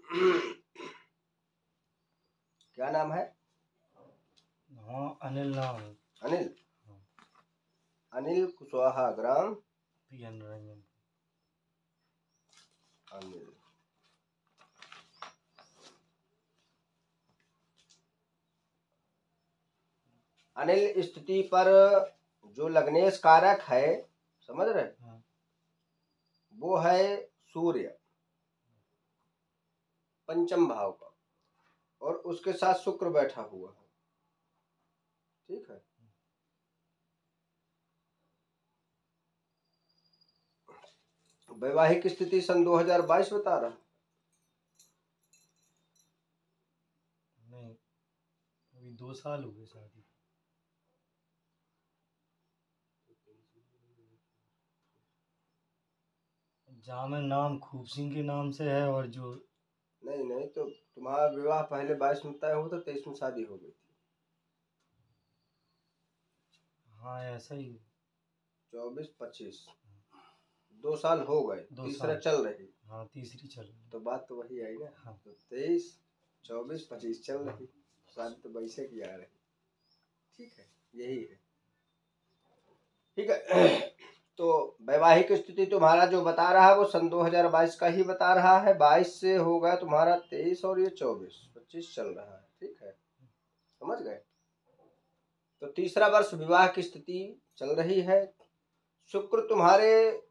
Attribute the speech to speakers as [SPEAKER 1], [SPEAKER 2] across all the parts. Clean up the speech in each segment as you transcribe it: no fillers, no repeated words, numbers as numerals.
[SPEAKER 1] क्या नाम है?
[SPEAKER 2] हाँ अनिल नाम है।
[SPEAKER 1] अनिल?
[SPEAKER 2] हाँ।
[SPEAKER 1] अनिल कुशवाहा, ग्राम
[SPEAKER 2] PN रंजन।
[SPEAKER 1] अनिल। अनिल स्थिति पर जो लग्नेश कारक है, समझ रहे,
[SPEAKER 2] हाँ। वो
[SPEAKER 1] है सूर्य, पंचम भाव का, और उसके साथ शुक्र बैठा हुआ है। ठीक है। वैवाहिक स्थिति सन 2022 बता रहा।
[SPEAKER 2] नहीं, अभी 2 साल हो गए शादी। जहाँ में नाम खूब सिंह के नाम से है, और जो
[SPEAKER 1] नहीं तो तुम्हारा विवाह पहले 22 में तय हो तो 23 में शादी हो गई थी।
[SPEAKER 2] हाँ ऐसा ही।
[SPEAKER 1] 24-25 2 साल हो गए, तीसरा चल रही।
[SPEAKER 2] हाँ तीसरी चल रही।
[SPEAKER 1] तो बात तो वही आई ना।
[SPEAKER 2] हाँ।
[SPEAKER 1] तो 23, 24, 25 चल रही, शादी तो वैसे की आ रही। ठीक है, यही है। ठीक है। तो वैवाहिक स्थिति तुम्हारा जो बता रहा है वो सन 2022 का ही बता रहा है। 22 से होगा तुम्हारा 23, और ये 24-25 चल रहा है। ठीक है, समझ गए। तो तीसरा वर्ष विवाह की स्थिति चल रही है। शुक्र तुम्हारे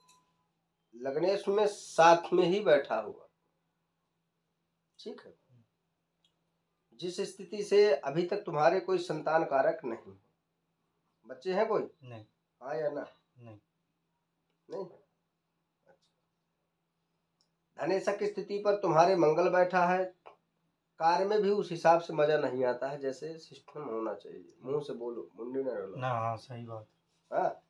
[SPEAKER 1] लग्नेश में साथ में ही बैठा हुआ। ठीक है। जिस स्थिति से अभी तक तुम्हारे कोई संतान कारक नहीं। बच्चे हैं कोई?
[SPEAKER 2] नहीं।
[SPEAKER 1] हाँ या ना?
[SPEAKER 2] नहीं।
[SPEAKER 1] नहीं। धनेशक की स्थिति पर तुम्हारे मंगल बैठा है। कार्य में भी उस हिसाब से मजा नहीं आता है जैसे सिस्टम होना चाहिए। मुंह से बोलो, मुंडी न डोलो
[SPEAKER 2] ना। हाँ सही बात।
[SPEAKER 1] हाँ।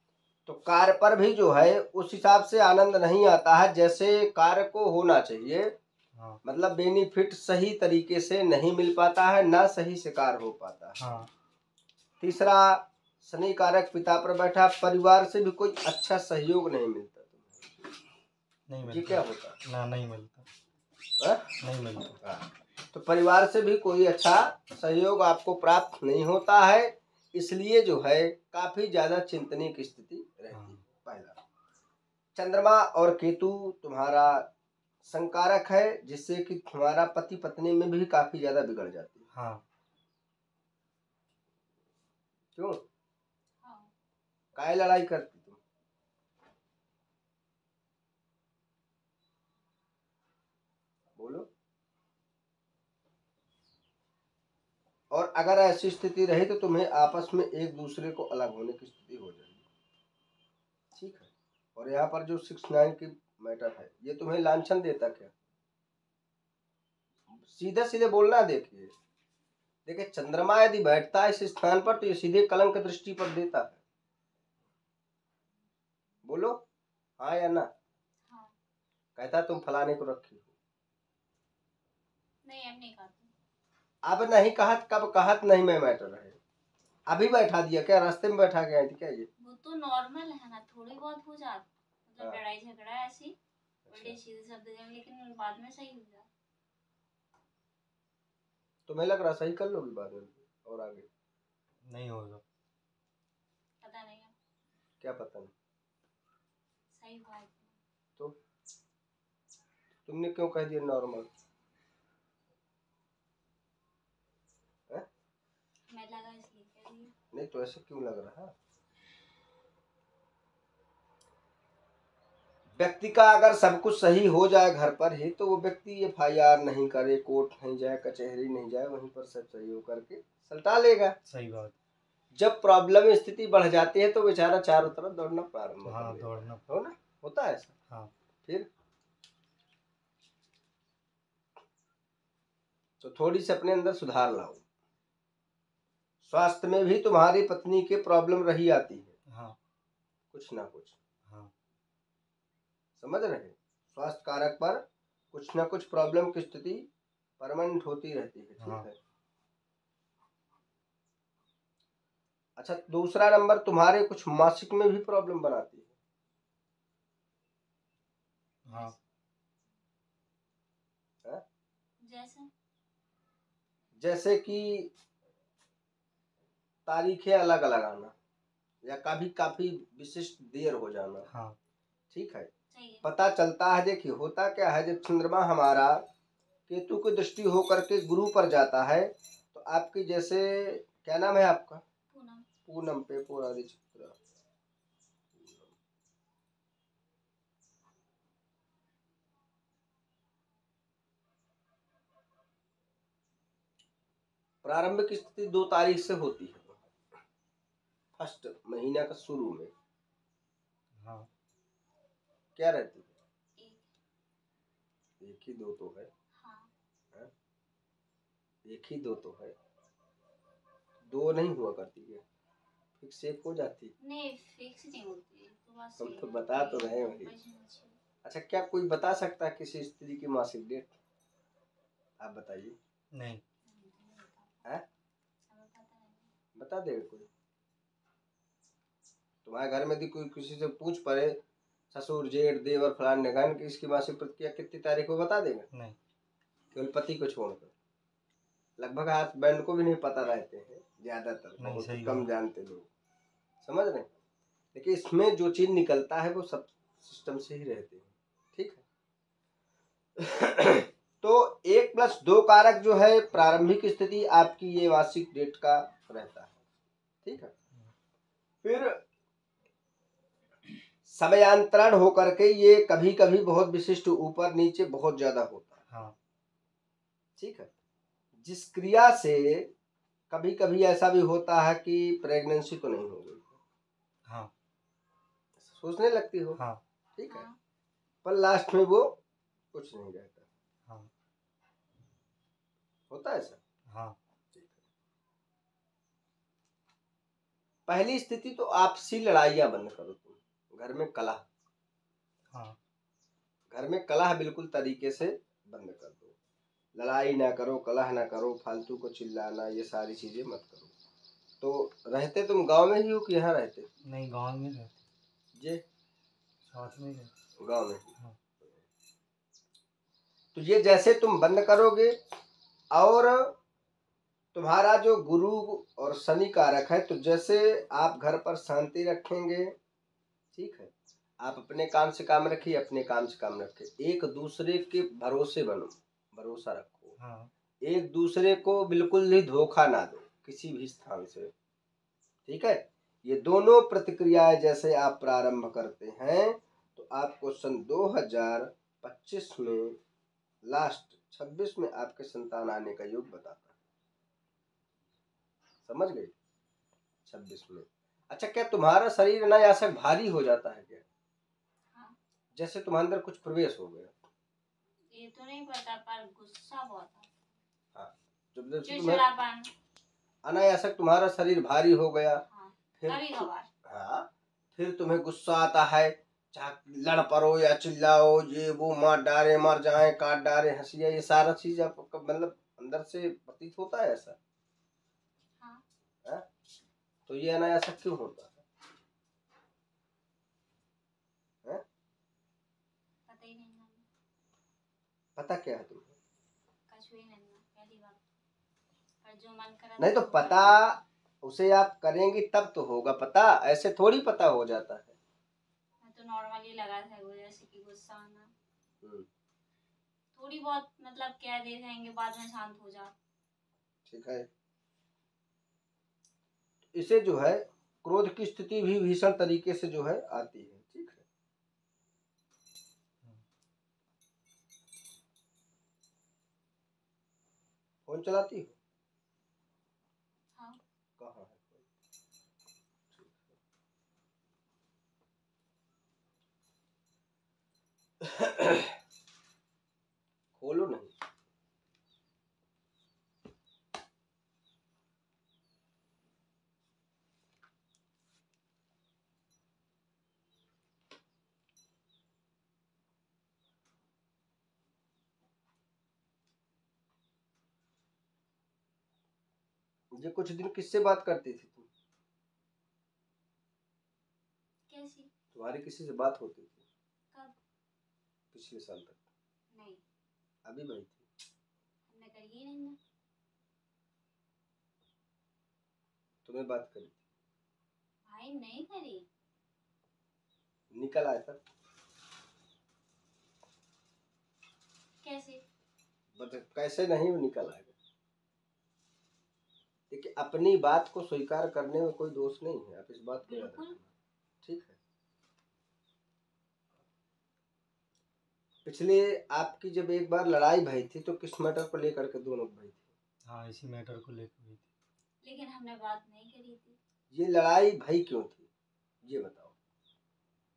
[SPEAKER 1] तो कार्य पर भी जो है उस हिसाब से आनंद नहीं आता है जैसे कार्य को होना चाहिए।
[SPEAKER 2] हाँ।
[SPEAKER 1] मतलब बेनिफिट सही तरीके से नहीं मिल पाता है, ना सही से कार्य हो पाता है।
[SPEAKER 2] हाँ।
[SPEAKER 1] तीसरा शनि कारक पिता पर बैठा। परिवार से भी कोई अच्छा सहयोग नहीं मिलता तुम्हें।
[SPEAKER 2] नहीं मिलता।
[SPEAKER 1] ये क्या होता है?
[SPEAKER 2] ना नहीं मिलता। नहीं मिलता।
[SPEAKER 1] तो परिवार से भी कोई अच्छा सहयोग आपको प्राप्त नहीं होता है, इसलिए जो है काफी ज्यादा चिंतनीय की स्थिति रहती है। पहला, चंद्रमा और केतु तुम्हारा संकारक है, जिससे कि तुम्हारा पति पत्नी में भी काफी ज्यादा बिगड़ जाती है।
[SPEAKER 2] हाँ।
[SPEAKER 1] क्यों? काहे लड़ाई करती तुम? बोलो। और अगर ऐसी स्थिति रही तो तुम्हें आपस में एक दूसरे को अलग होने की स्थिति हो जाएगी। ठीक है। और यहाँ पर जो 6-9 की मैटर है, ये तुम्हें लांछन देता क्या? सीधे सीधे बोलना। देखिए चंद्रमा यदि बैठता है इस स्थान पर तो ये सीधे कलंक दृष्टि पर देता है। बोलो हाँ या ना? हाँ। कहता तुम फलाने को रखी हो। नहीं, अब नहीं कहता। अब नहीं कहत, कब कहत नहीं मैं मैटर है। अभी बैठा दिया क्या? रास्ते में बैठा के आई थी क्या? ये
[SPEAKER 3] वो तो नॉर्मल है ना, थोड़ी बहुत हो जाती, मतलब लड़ाई झगड़ा ऐसी बड़े सीधे शब्द में, लेकिन बाद में सही हो जाता।
[SPEAKER 1] तुम्हें लग रहा सही कर लोगी बाद में और आगे?
[SPEAKER 2] नहीं होगा।
[SPEAKER 3] पता नहीं है।
[SPEAKER 1] क्या पता नहीं?
[SPEAKER 3] सही हुआ है
[SPEAKER 1] तो तुमने क्यों कह दिया नॉर्मल?
[SPEAKER 3] मैं लगा इसलिए कह रही हूँ।
[SPEAKER 1] नहीं तो ऐसे क्यों लग रहा? व्यक्ति का अगर सब कुछ सही हो जाए घर पर ही तो वो व्यक्ति FIR नहीं करे, कोर्ट नहीं जाए, कचहरी नहीं जाए, वहीं पर सब सही हो करके सल्टा लेगा।
[SPEAKER 2] सही बात।
[SPEAKER 1] जब प्रॉब्लम स्थिति बढ़ जाती है तो बेचारा चारों तरफ दौड़ना प्रारंभ
[SPEAKER 2] हाँ
[SPEAKER 1] कर
[SPEAKER 2] दौड़ना
[SPEAKER 1] हो ना, होता है ऐसा।
[SPEAKER 2] हाँ।
[SPEAKER 1] फिर तो थोड़ी सी अपने अंदर सुधार लाओ। स्वास्थ्य में भी तुम्हारी पत्नी के प्रॉब्लम रही आती है।
[SPEAKER 2] हाँ।
[SPEAKER 1] कुछ ना कुछ।
[SPEAKER 2] हाँ।
[SPEAKER 1] समझ रहे? स्वास्थ्य कारक पर कुछ ना कुछ प्रॉब्लम की स्थिति परमानेंट होती रहती है। ठीक है। अच्छा, दूसरा नंबर तुम्हारे कुछ मासिक में भी प्रॉब्लम बनाती है।
[SPEAKER 2] हाँ।
[SPEAKER 1] जैसे कि तारीखें अलग अलग आना, या कभी काफी विशिष्ट देर हो जाना।
[SPEAKER 2] हाँ
[SPEAKER 1] ठीक है,
[SPEAKER 3] सही है।
[SPEAKER 1] पता चलता है। देखिए होता क्या है, जब चंद्रमा हमारा केतु की दृष्टि होकर के गुरु पर जाता है तो आपकी, जैसे क्या नाम है आपका?
[SPEAKER 3] पूनम।
[SPEAKER 1] पूनम पे पूरा चित्र। प्रारंभिक स्थिति 2 तारीख से होती है, फर्स्ट महीना का शुरू में
[SPEAKER 2] हाँ
[SPEAKER 1] क्या रहती है?
[SPEAKER 3] एक।
[SPEAKER 1] एक ही दो तो है।
[SPEAKER 3] हाँ।
[SPEAKER 1] हाँ? एक ही दो तो है, दो नहीं हुआ करती है, फिक्स एक हो जाती।
[SPEAKER 3] नहीं फिक्स नहीं होती, तो बात
[SPEAKER 1] हम
[SPEAKER 3] सही
[SPEAKER 1] तो
[SPEAKER 3] है।
[SPEAKER 1] बता तो रहे हैं भाई। अच्छा, क्या कोई बता सकता है किसी स्त्री की मासिक डेट? आप बताइए।
[SPEAKER 2] नहीं।
[SPEAKER 1] है? बता देगा कोई? तुम्हारे घर में यदि कोई किसी से पूछ पड़े, ससुर जेठ देवर फलान निगान की इसकी मासिक प्रतिक्रिया कितनी तारीख को, बता देगा?
[SPEAKER 2] नहीं।
[SPEAKER 1] केवल पति को छोड़कर। लगभग हाथ बैंड को भी नहीं पता रहते हैं ज्यादातर,
[SPEAKER 2] नहीं,
[SPEAKER 1] बहुत
[SPEAKER 2] सही
[SPEAKER 1] कम
[SPEAKER 2] बात।
[SPEAKER 1] जानते लोग, समझ रहे हैं? लेकिन इसमें जो चीज निकलता है वो सब सिस्टम से ही रहते हैं। ठीक है। तो 1+2 कारक जो है प्रारंभिक स्थिति आपकी ये वार्षिक डेट का रहता है। ठीक है, फिर समयांतरण होकर के ये कभी कभी बहुत विशिष्ट ऊपर नीचे बहुत ज्यादा होता है।
[SPEAKER 2] हाँ
[SPEAKER 1] ठीक है, जिस क्रिया से कभी कभी ऐसा भी होता है कि प्रेगनेंसी तो नहीं हो गई,
[SPEAKER 2] हाँ
[SPEAKER 1] सोचने लगती हो।
[SPEAKER 2] हाँ
[SPEAKER 1] ठीक है,
[SPEAKER 3] हाँ।
[SPEAKER 1] पर लास्ट में वो कुछ नहीं रहता।
[SPEAKER 2] हाँ
[SPEAKER 1] होता है ऐसा?
[SPEAKER 2] हाँ।
[SPEAKER 1] ठीक है। पहली स्थिति तो आपसी लड़ाइयां बंद करो तुम, घर में कलह।
[SPEAKER 2] हाँ
[SPEAKER 1] घर में कलह बिल्कुल तरीके से बंद कर दो, लड़ाई ना करो, कलह ना करो, फालतू को चिल्लाना, ये सारी चीजें मत करो। तो रहते तुम गांव में ही हो कि यहाँ रहते?
[SPEAKER 2] नहीं, गांव में रहते,
[SPEAKER 1] ये
[SPEAKER 2] साथ में रहते।
[SPEAKER 1] गांव में।
[SPEAKER 2] हाँ।
[SPEAKER 1] तो ये जैसे तुम बंद करोगे, और तुम्हारा जो गुरु और शनि कारक है, तो जैसे आप घर पर शांति रखेंगे, ठीक है, आप अपने काम से काम रखिए, अपने काम से काम रखिए, एक दूसरे के भरोसे बनो, भरोसा रखो।
[SPEAKER 2] हाँ
[SPEAKER 1] एक दूसरे को बिल्कुल ही धोखा ना दो किसी भी स्थान से। ठीक है, ये दोनों प्रतिक्रियाएं जैसे आप प्रारंभ करते हैं तो आपको सन 2025 में लास्ट 26 में आपके संतान आने का योग बताता है। समझ गए? 26 में। अच्छा, क्या तुम्हारा शरीर अनायासक भारी हो जाता है क्या?
[SPEAKER 3] हाँ।
[SPEAKER 1] जैसे तुम्हारे अंदर कुछ प्रवेश हो गया?
[SPEAKER 3] ये तो नहीं पता, पर गुस्सा बहुत आता।
[SPEAKER 1] हाँ, जब जब तुम्हें
[SPEAKER 3] चिड़चिड़ापन।
[SPEAKER 1] अनायासक तुम्हारा शरीर भारी हो गया,
[SPEAKER 3] हाँ,
[SPEAKER 1] फिर
[SPEAKER 3] कभी कभार।
[SPEAKER 1] हाँ, फिर तुम्हें गुस्सा आता है, चाहे लड़ पड़ो या चिल्लाओ, ये वो, मार डारे, मर जाए, काट डारे, हंसिया, ये सारा चीज आपको मतलब अंदर से प्रतीत होता है ऐसा?
[SPEAKER 3] हाँ।
[SPEAKER 1] है? तो ये अनायासक क्यों होता है?
[SPEAKER 3] पता ही नहीं ना।
[SPEAKER 1] पता क्या है तुम्हें?
[SPEAKER 3] कुछ भी नहीं ना, पहली बार। पर जो मन करा
[SPEAKER 1] नहीं तो
[SPEAKER 3] वो
[SPEAKER 1] पता
[SPEAKER 3] करना।
[SPEAKER 1] उसे आप करेंगी तब तो होगा पता, ऐसे थोड़ी पता हो जाता है।
[SPEAKER 3] मैं तो नॉर्मली लगा था वो, जैसे कि गुस्सा आना
[SPEAKER 1] हम्म,
[SPEAKER 3] थोड़ी बहुत, मतलब कह दे जाएंगे बाद में शांत हो जा।
[SPEAKER 1] ठीक है। इसे जो है क्रोध की स्थिति भी भीषण तरीके से जो है आती है। ठीक है, फोन चलाती हो?
[SPEAKER 3] हाँ।
[SPEAKER 1] कहाँ है? खोलो नहीं। ये कुछ दिन किससे बात करती थी तुम?
[SPEAKER 3] कैसी?
[SPEAKER 1] तुम्हारी किसी से बात होती थी
[SPEAKER 3] कब?
[SPEAKER 1] पिछले साल तक?
[SPEAKER 3] नहीं।
[SPEAKER 1] अभी भाई थी?
[SPEAKER 3] करी नहीं ना।
[SPEAKER 1] तुम्हें बात करी
[SPEAKER 3] भाई नहीं करी।
[SPEAKER 1] निकल आया था
[SPEAKER 3] कैसे?
[SPEAKER 1] मतलब कैसे नहीं वो निकल आएगा। देखिए अपनी बात को स्वीकार करने में कोई दोष नहीं है, आप इस बात को याद
[SPEAKER 3] बिल्कुल।
[SPEAKER 1] रखना। ठीक है। पिछले आपकी जब एक बार लड़ाई भई थी तो किस मैटर को लेकर के दोनों भई थी?
[SPEAKER 2] हाँ, इसी मैटर को लेकर हुई थी।
[SPEAKER 3] लेकिन हमने बात नहीं करी थी।
[SPEAKER 1] ये लड़ाई भई क्यों थी ये बताओ।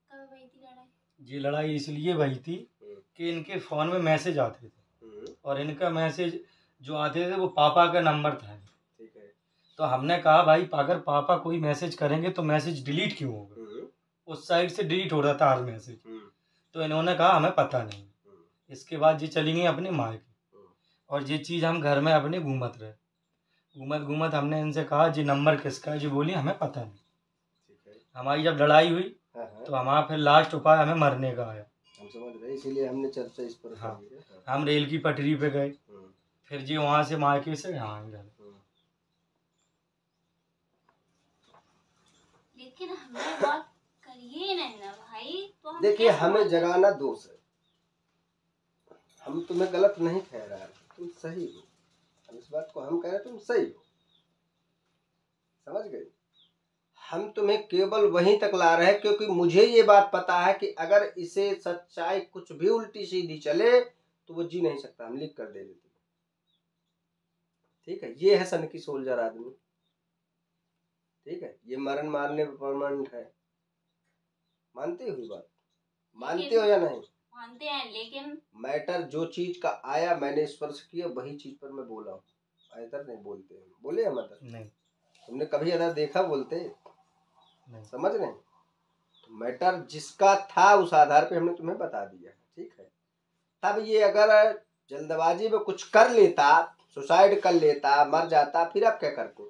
[SPEAKER 3] कब हुई थी लड़ाई?
[SPEAKER 2] ये लड़ाई इसलिए भई थी कि इनके फ़ोन में मैसेज आते थे और इनका मैसेज जो आते थे वो पापा का नंबर था।
[SPEAKER 1] ठीक है।
[SPEAKER 2] तो हमने कहा भाई अगर पापा कोई मैसेज करेंगे तो मैसेज डिलीट क्यों होगा, उस साइड से डिलीट हो रहा था हर मैसेज। तो इन्होंने कहा हमें पता नहीं। इसके बाद ये चली गई अपनी माँ की और ये चीज़ हम घर में अपने घूमत रहे। घूमत हमने इनसे कहा जी नंबर किसका है, जी बोली हमें पता नहीं।
[SPEAKER 1] ठीक है।
[SPEAKER 2] हमारी जब लड़ाई हुई तो हमारा फिर लास्ट उपाय हमें मरने का आया।
[SPEAKER 1] हम समझ रहे, इसीलिए हमने चर्चा इस पर
[SPEAKER 2] हाँ।
[SPEAKER 1] करी है।
[SPEAKER 2] हम रेल की पटरी पे गए, फिर जी वहाँ से मायके से यहाँ घर।
[SPEAKER 3] लेकिन हमने बात करिए नहीं ना भाई, तो हम
[SPEAKER 1] देखिए
[SPEAKER 3] कैसे
[SPEAKER 1] हमें
[SPEAKER 3] बात
[SPEAKER 1] जगाना दोष है, हम तुम्हें गलत नहीं कह रहे हैं, तुम सही हो। हम इस बात को हम कह रहे हैं तुम सही हो, समझ गए। हम तुम्हें केवल वहीं तक ला रहे हैं क्योंकि मुझे ये बात पता है कि अगर इसे सच्चाई कुछ भी उल्टी सीधी चले तो वो जी नहीं सकता, हम लिख कर दे देते। ठीक है, ये है सन की सोल्जर आदमी। ठीक है, ये मरण मारने पर परमानेंट है। मानते हो बात? मानते हो या नहीं?
[SPEAKER 3] मानते हैं, लेकिन
[SPEAKER 1] मैटर जो चीज का आया मैंने स्पर्श किया वही चीज पर मैं बोला हूँ। इधर नहीं बोलते हैं, बोले हम अदर
[SPEAKER 2] नहीं।
[SPEAKER 1] तुमने कभी अदर देखा बोलते?
[SPEAKER 2] नहीं।
[SPEAKER 1] समझ रहे? तो मैटर जिसका था उस आधार पे हमने तुम्हें बता दिया। ठीक है, तब ये अगर जल्दबाजी में कुछ कर लेता, सुसाइड कर लेता, मर जाता, फिर आप क्या करते?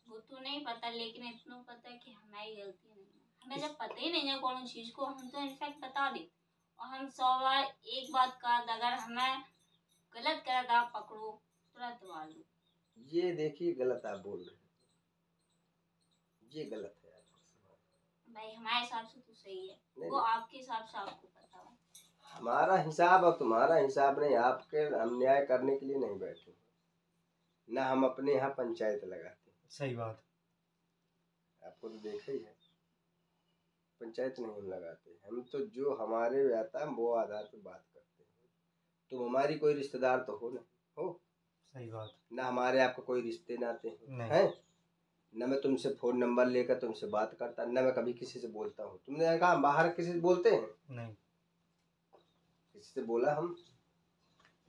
[SPEAKER 3] वो तो नहीं पता, लेकिन इतना पता है कि हमारी गलती नहीं है। हमें जब पता ही नहीं है कौन चीज को, हम तो इनफैक्ट बता दे। और हम 100 बार एक बात का अगर हमें गलत कर आप पकड़ो तुरंत मार दो।
[SPEAKER 1] ये देखिए गलत आप बोल रहे हैं, ये गलत है
[SPEAKER 3] भाई हमारे हिसाब से तो सही है,
[SPEAKER 1] नहीं,
[SPEAKER 3] वो आपके हिसाब से आपको पता है।
[SPEAKER 1] हमारा हिसाब और तुम्हारा हिसाब नहीं। आपके हम न्याय करने के लिए नहीं बैठे, ना हम अपने यहाँ पंचायत लगाते।
[SPEAKER 2] सही बात।
[SPEAKER 1] आपको तो देखा ही है, पंचायत नहीं हम लगाते। हम तो जो हमारे में आता है वो आधार पे बात करते हैं। तुम हमारी कोई रिश्तेदार तो हो नहीं, हो?
[SPEAKER 2] सही बात।
[SPEAKER 1] ना हमारे आपको कोई रिश्ते नाते
[SPEAKER 2] नहीं।
[SPEAKER 1] हैं। न मैं तुमसे फोन नंबर लेकर तुमसे बात करता, न मैं कभी किसी से बोलता हूँ। तुमने कहा बाहर किसी से बोलते हैं?
[SPEAKER 2] नहीं।
[SPEAKER 1] किसी से बोला हम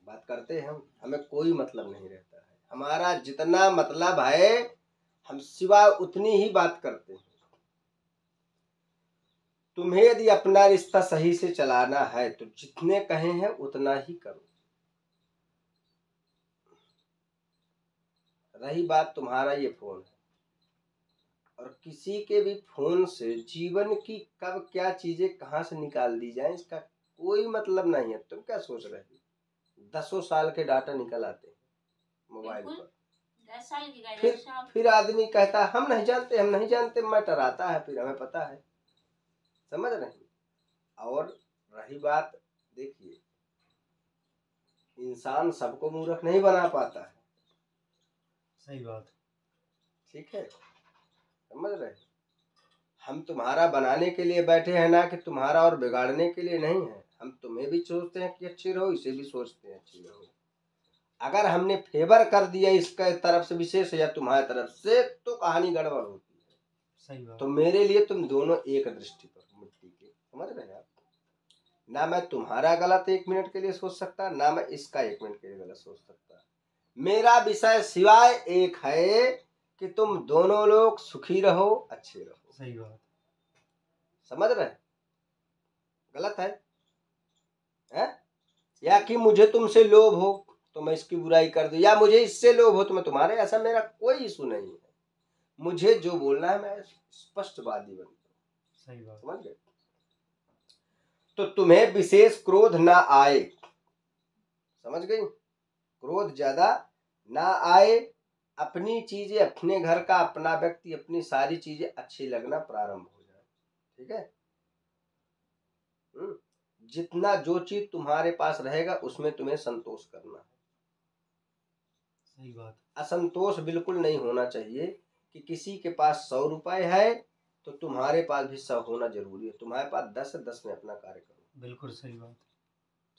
[SPEAKER 1] बात करते हैं? हम हमें कोई मतलब नहीं रहता है। हमारा जितना मतलब है हम सिवा उतनी ही बात करते हैं। तुम्हें यदि अपना रिश्ता सही से चलाना है तो जितने कहे हैं उतना ही करो। रही बात तुम्हारा ये फोन है, और किसी के भी फोन से जीवन की कब क्या चीजें कहाँ से निकाल दी जाए इसका कोई मतलब नहीं है। तुम क्या सोच रहे हो? 10 साल के डाटा निकल आते हैं मोबाइल पर।
[SPEAKER 3] 10 साल की
[SPEAKER 1] फिर आदमी कहता है हम नहीं जानते, हम नहीं जानते। मैटर आता है फिर हमें पता है, समझ रहे हैं। और रही बात, देखिए इंसान सबको मूर्ख नहीं बना पाता है।
[SPEAKER 2] सही बात।
[SPEAKER 1] ठीक है, समझ रहे? हम तुम्हारा बनाने के लिए बैठे हैं, ना कि तुम्हारा और बिगाड़ने के लिए नहीं है। हम तुम्हें भी सोचते हैं कि अच्छी रहो, इसे भी सोचते हैं अच्छी रहो। अगर हमने फेवर कर दिया इसके तरफ से विशेष या तुम्हारी तरफ से तो कहानी गड़बड़ होती है।
[SPEAKER 2] सही बात।
[SPEAKER 1] तो मेरे लिए तुम दोनों एक दृष्टि पर मिट्टी के, समझ रहे हैं आप? ना मैं तुम्हारा गलत 1 मिनट के लिए सोच सकता, ना मैं इसका 1 मिनट के लिए गलत सोच सकता। मेरा विषय सिवाय एक है कि तुम दोनों लोग सुखी रहो, अच्छे रहो।
[SPEAKER 2] सही बात।
[SPEAKER 1] समझ रहे? गलत है? या कि मुझे तुमसे लोभ हो तो मैं इसकी बुराई कर दूं, या मुझे इससे लोभ हो तो मैं तुम्हारे, ऐसा मेरा कोई इशू नहीं है। मुझे जो बोलना है मैं स्पष्टवादी बनता हूँ।
[SPEAKER 2] सही बात।
[SPEAKER 1] समझ गए? तो तुम्हें विशेष क्रोध ना आए, समझ गई? क्रोध ज्यादा ना आए, अपनी चीजें, अपने घर का, अपना व्यक्ति, अपनी सारी चीजें अच्छी लगना प्रारंभ हो जाए। ठीक है? जितना जो चीज तुम्हारे पास रहेगा उसमें तुम्हें संतोष करना है।
[SPEAKER 2] सही बात।
[SPEAKER 1] असंतोष बिल्कुल नहीं होना चाहिए कि किसी के पास 100 रुपए है तो तुम्हारे पास भी 100 होना जरूरी है। तुम्हारे पास 10 है, 10 में अपना कार्य करो।
[SPEAKER 2] बिल्कुल सही बात।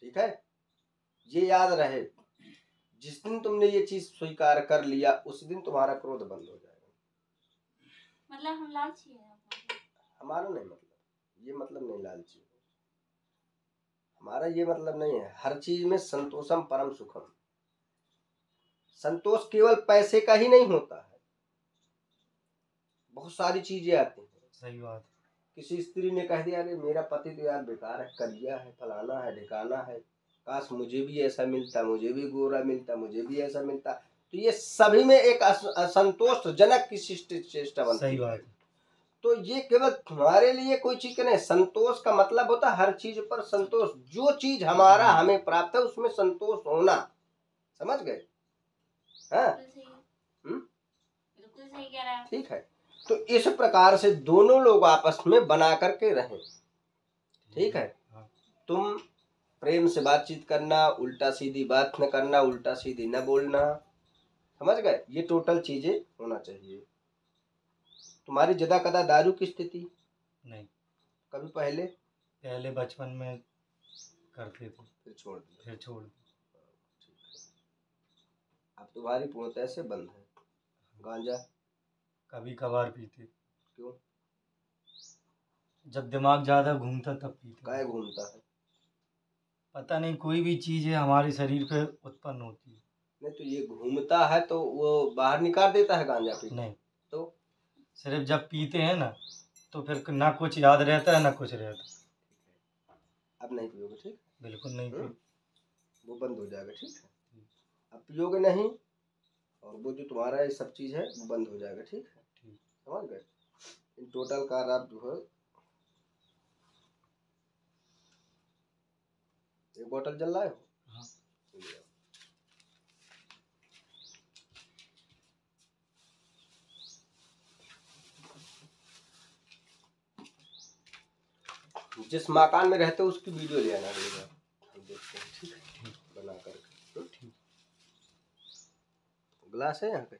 [SPEAKER 1] ठीक है? ये याद रहे, जिस दिन तुमने ये चीज स्वीकार कर लिया उस दिन तुम्हारा क्रोध बंद हो जाएगा।
[SPEAKER 3] मतलब हम लालची हैं?
[SPEAKER 1] हमारा नहीं मतलब, ये मतलब नहीं लालची, हमारा ये मतलब नहीं है। हर चीज में संतोषम परम सुखम। संतोष केवल पैसे का ही नहीं होता है, बहुत सारी चीजें आती हैं।
[SPEAKER 2] सही बात।
[SPEAKER 1] किसी स्त्री ने कह दिया अरे मेरा पति तो यार बेकार है, करिया है, फलाना है, ढिकाना है, काश मुझे भी ऐसा मिलता, मुझे भी गोरा मिलता, मुझे भी ऐसा मिलता। तो ये सभी में एक असंतोषजनक की चेष्टा बनती है।
[SPEAKER 2] सही बात।
[SPEAKER 1] तो ये केवल तुम्हारे लिए कोई चीज नहीं। संतोष का मतलब होता है हर चीज पर संतोष। जो चीज हमारा हमें प्राप्त है उसमें संतोष होना। समझ गए? हाँ,
[SPEAKER 3] बिल्कुल सही कह रहा है।
[SPEAKER 1] ठीक है। तो इस प्रकार से दोनों लोग आपस में बना करके रहें। ठीक है? तुम प्रेम से बातचीत करना, उल्टा सीधी बात न करना, उल्टा सीधी न बोलना। समझ गए? ये टोटल चीजें होना चाहिए। तुम्हारी जदा कदा दारू की स्थिति
[SPEAKER 2] नहीं,
[SPEAKER 1] कभी पहले
[SPEAKER 2] बचपन में करते थे,
[SPEAKER 1] फिर छोड़ दिया। अब तुम्हारी पूर्णतः से बंद है। गांजा
[SPEAKER 2] कभी कभार पीते।
[SPEAKER 1] क्यों?
[SPEAKER 2] जब दिमाग ज्यादा घूमता तब पीते।
[SPEAKER 1] काय घूमता है?
[SPEAKER 2] पता नहीं, कोई भी चीज है हमारे शरीर पे उत्पन्न होती है।
[SPEAKER 1] नहीं तो ये घूमता है तो वो बाहर निकाल देता है गांजा पी?
[SPEAKER 2] नहीं,
[SPEAKER 1] तो
[SPEAKER 2] सिर्फ जब पीते हैं ना तो फिर ना कुछ याद रहता है ना कुछ रहता।
[SPEAKER 1] अब नहीं पियोगे? ठीक,
[SPEAKER 2] बिल्कुल नहीं पी।
[SPEAKER 1] वो बंद हो जाएगा। ठीक है? अब पियोगे नहीं और वो जो तुम्हारा ये सब चीज है वो बंद हो जाएगा। ठीक है? समझ गए? इन टोटल कार आप जो है एक बोतल जल लाए हो?
[SPEAKER 2] हाँ।
[SPEAKER 1] जिस मकान में रहते हो उसकी वीडियो ले आना रहेगा, हम देखते हैं। ठीक है? बना करके। ग्लास है यहाँ पे?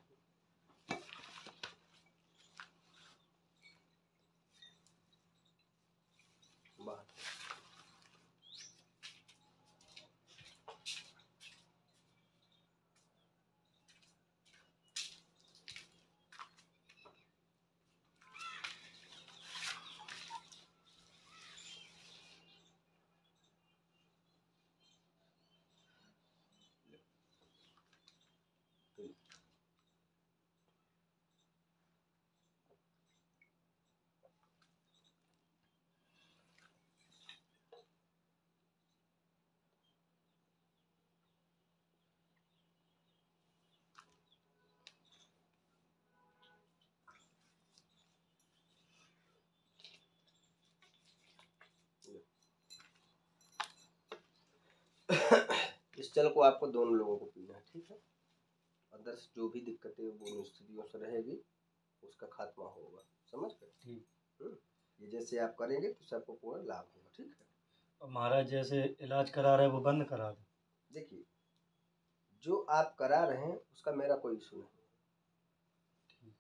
[SPEAKER 1] बाहर इस जल को आपको दोनों लोगों को पीना है। ठीक है? अंदर से जो भी दिक्कतें वो स्थितियों से रहेगी उसका खात्मा होगा। समझ गए?
[SPEAKER 2] ठीक।
[SPEAKER 1] ये जैसे आप करेंगे तो सबको पूरा लाभ होगा। ठीक है?
[SPEAKER 2] और महाराज जैसे इलाज करा रहे हैं वो बंद करा दे।
[SPEAKER 1] देखिए, जो आप करा रहे हैं उसका मेरा कोई इशू नहीं।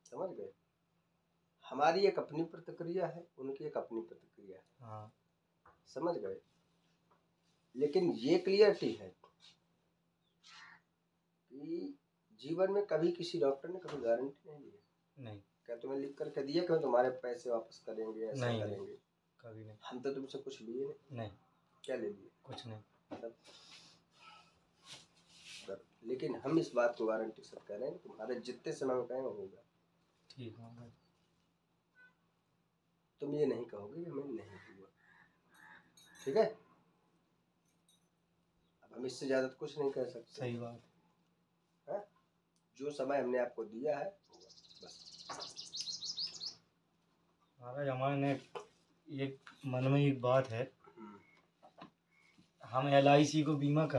[SPEAKER 1] समझ गए? हमारी एक अपनी प्रतिक्रिया है, उनकी एक अपनी प्रतिक्रिया है।
[SPEAKER 2] हाँ।
[SPEAKER 1] समझ गए? लेकिन ये क्लियरिटी है कि जीवन में कभी किसी डॉक्टर ने कभी गारंटी नहीं दी। नहीं। क्या तुम्हें लिख करके दिया कि तुम्हारे पैसे वापस करेंगे, ऐसा नहीं, करेंगे? कभी नहीं। हम तो तुमसे कुछ लिए नहीं। क्या ले लिए? कुछ नहीं। लेकिन हम इस बात को गारंटी से कह रहे हैं तुम्हारे जितने समय में कहेंगे होगा। ठीक है? तुम ये नहीं कहोगे हमें नहीं हुआ। ठीक है? अब हम इससे ज्यादा कुछ नहीं कर सकते। सही बात है। जो समय हमने आपको दिया है बस।
[SPEAKER 2] महाराज हमारे एक मन में एक बात है, हम LIC को बीमा कर